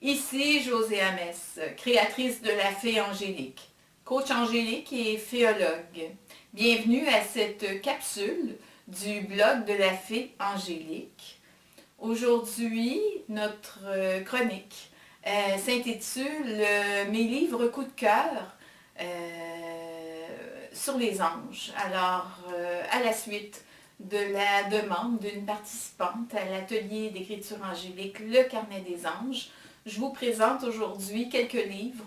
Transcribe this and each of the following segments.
Ici Josée Hamès, créatrice de la Fée Angélique, coach angélique et féologue. Bienvenue à cette capsule du blog de la Fée Angélique. Aujourd'hui, notre chronique s'intitule « Mes livres coup de cœur sur les anges ». Alors, à la suite de la demande d'une participante à l'atelier d'écriture angélique Le Carnet des anges, je vous présente aujourd'hui quelques livres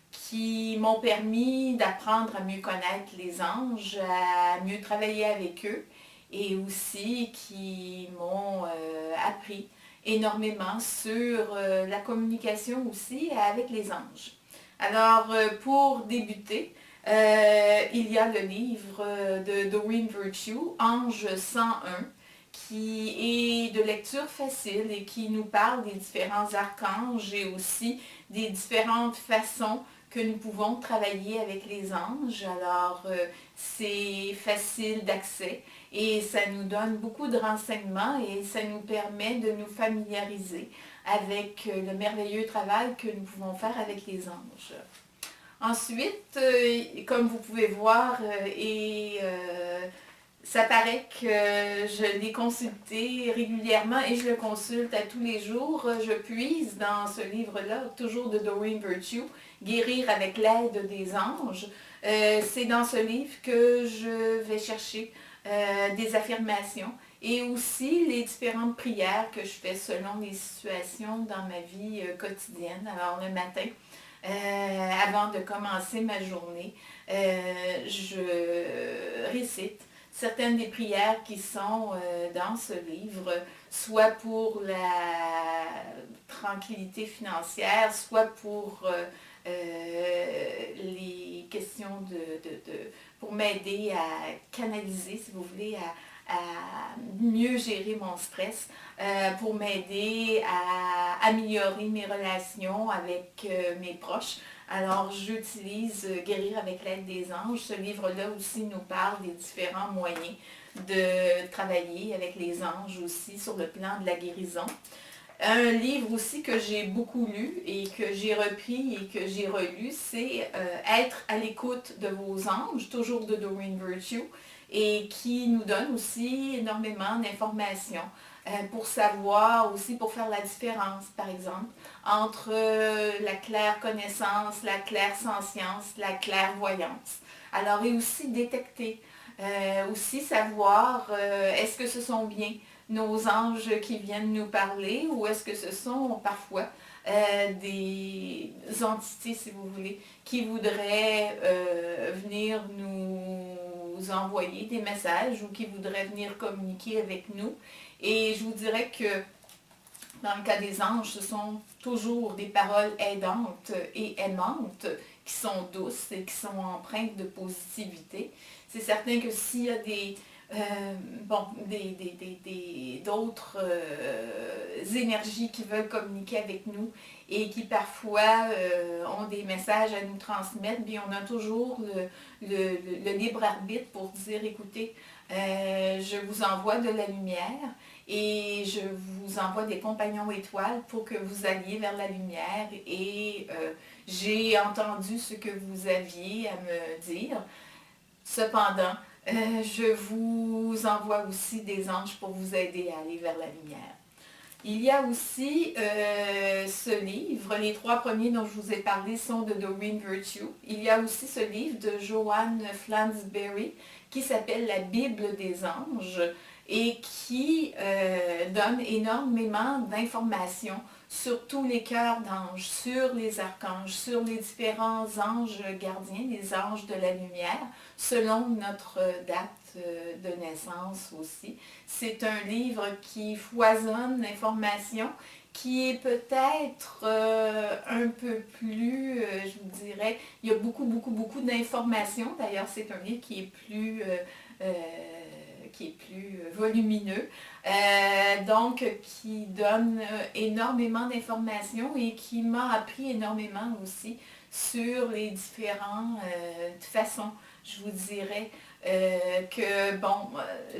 qui m'ont permis d'apprendre à mieux connaître les anges, à mieux travailler avec eux et aussi qui m'ont appris énormément sur la communication aussi avec les anges. Alors, pour débuter, il y a le livre de Doreen Virtue, Ange 101, qui est de lecture facile et qui nous parle des différents archanges et aussi des différentes façons que nous pouvons travailler avec les anges. Alors, c'est facile d'accès et ça nous donne beaucoup de renseignements et ça nous permet de nous familiariser avec le merveilleux travail que nous pouvons faire avec les anges. Ensuite, comme vous pouvez voir, ça paraît que je l'ai consulté régulièrement et je le consulte à tous les jours. Je puise dans ce livre-là, toujours de Doreen Virtue, Guérir avec l'aide des anges. C'est dans ce livre que je vais chercher des affirmations et aussi les différentes prières que je fais selon les situations dans ma vie quotidienne. Alors le matin, avant de commencer ma journée, je récite certaines des prières qui sont dans ce livre, soit pour la tranquillité financière, soit pour les questions pour m'aider à canaliser, si vous voulez, à mieux gérer mon stress, pour m'aider à améliorer mes relations avec mes proches. Alors, j'utilise Guérir avec l'aide des anges. Ce livre-là aussi nous parle des différents moyens de travailler avec les anges aussi sur le plan de la guérison. Un livre aussi que j'ai beaucoup lu et que j'ai repris et que j'ai relu, c'est Être à l'écoute de vos anges, toujours de Doreen Virtue, et qui nous donne aussi énormément d'informations pour savoir aussi, pour faire la différence, par exemple, entre la claire connaissance, la claire sentience, la clairvoyance. Alors, et aussi détecter, aussi savoir, est-ce que ce sont bien nos anges qui viennent nous parler ou est-ce que ce sont parfois des entités, si vous voulez, qui voudraient venir nous envoyer des messages ou qui voudraient venir communiquer avec nous. Et je vous dirais que dans le cas des anges, ce sont toujours des paroles aidantes et aimantes qui sont douces et qui sont empreintes de positivité. C'est certain que s'il y a d'autres énergies qui veulent communiquer avec nous et qui parfois ont des messages à nous transmettre, bien on a toujours le libre arbitre pour dire écoutez, je vous envoie de la lumière et je vous envoie des compagnons étoiles pour que vous alliez vers la lumière et j'ai entendu ce que vous aviez à me dire. Cependant, je vous envoie aussi des anges pour vous aider à aller vers la lumière. Il y a aussi ce livre, les 3 premiers dont je vous ai parlé sont de Doreen Virtue. Il y a aussi ce livre de Joanne Flansbury qui s'appelle La Bible des anges et qui donne énormément d'informations sur tous les cœurs d'anges, sur les archanges, sur les différents anges gardiens, les anges de la lumière, selon notre date de naissance aussi. C'est un livre qui foisonne d'informations, qui est peut-être un peu plus, je vous dirais, il y a beaucoup d'informations. D'ailleurs, c'est un livre qui est plus volumineux, donc qui donne énormément d'informations et qui m'a appris énormément aussi sur les différentes façons, je vous dirais, que, bon,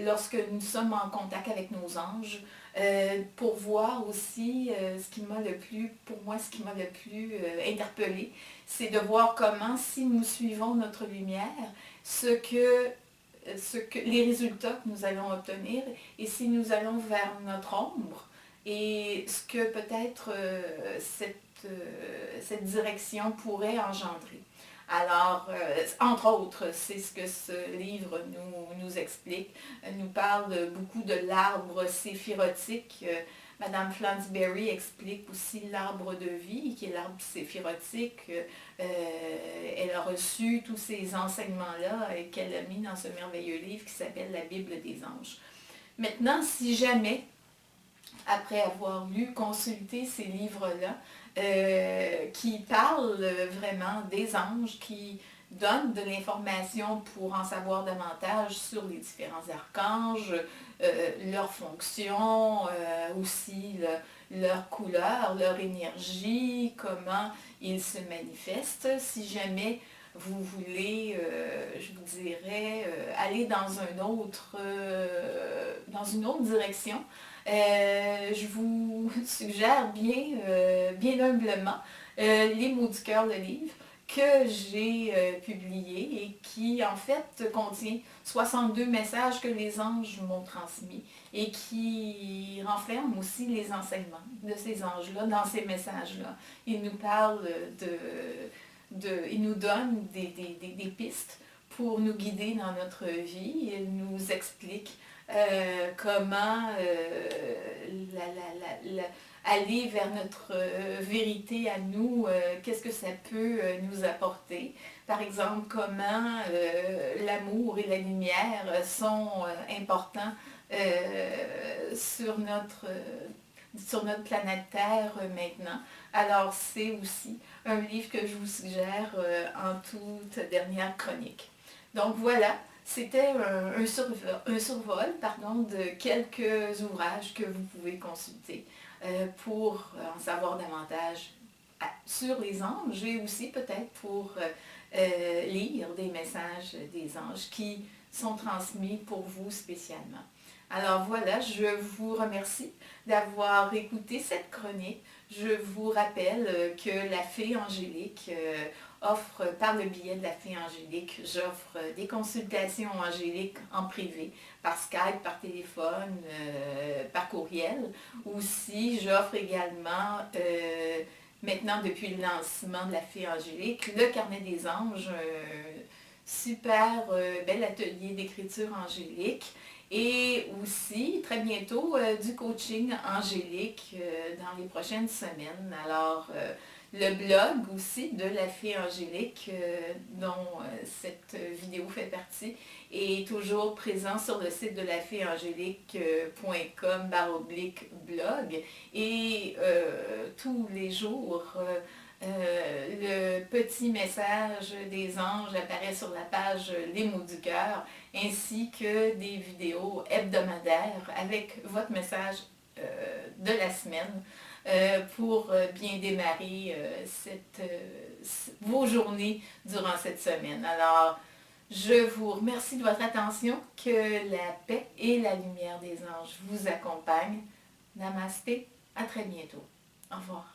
lorsque nous sommes en contact avec nos anges, pour voir aussi ce qui m'a le plus, pour moi, ce qui m'a le plus interpellé, c'est de voir comment, si nous suivons notre lumière, les résultats que nous allons obtenir, et si nous allons vers notre ombre, et ce que peut-être cette direction pourrait engendrer. Alors, entre autres, c'est ce que ce livre nous explique. Elle nous parle beaucoup de l'arbre séphirotique. Madame Flansberry explique aussi l'arbre de vie, qui est l'arbre séphirotique. Elle a reçu tous ces enseignements-là et qu'elle a mis dans ce merveilleux livre qui s'appelle La Bible des anges. Maintenant, si jamais, après avoir lu, consulté ces livres-là, qui parlent vraiment des anges, qui donnent de l'information pour en savoir davantage sur les différents archanges, leurs fonctions, aussi leur couleur, leur énergie, comment ils se manifestent. Si jamais vous voulez, je vous dirais, aller dans dans une autre direction, je vous suggère bien humblement Les mots du cœur, le livre que j'ai publié et qui en fait contient 62 messages que les anges m'ont transmis et qui renferme aussi les enseignements de ces anges-là dans ces messages-là. Ils nous parlent ils nous donnent des pistes pour nous guider dans notre vie. Ils nous expliquent comment aller vers notre vérité à nous, qu'est-ce que ça peut nous apporter. Par exemple, comment l'amour et la lumière sont importants sur notre planète Terre maintenant. Alors, c'est aussi un livre que je vous suggère en toute dernière chronique. Donc voilà, c'était un survol de quelques ouvrages que vous pouvez consulter pour en savoir davantage sur les anges et aussi peut-être pour lire des messages des anges qui sont transmis pour vous spécialement. Alors voilà, je vous remercie d'avoir écouté cette chronique. Je vous rappelle que la Fée Angélique offre, par le biais de la Fée Angélique, j'offre des consultations angéliques en privé, par Skype, par téléphone, par courriel. Aussi, j'offre également, maintenant depuis le lancement de la Fée Angélique, le Carnet des Anges, super bel atelier d'écriture angélique. Et aussi, très bientôt, du coaching angélique dans les prochaines semaines. Alors, le blog aussi de la Fée Angélique, dont cette vidéo fait partie, est toujours présent sur le site de laféeangélique.com/blog. Et tous les jours, le petit message des anges apparaît sur la page Les mots du cœur, ainsi que des vidéos hebdomadaires avec votre message de la semaine pour bien démarrer vos journées durant cette semaine. Alors, je vous remercie de votre attention, que la paix et la lumière des anges vous accompagnent. Namasté, à très bientôt. Au revoir.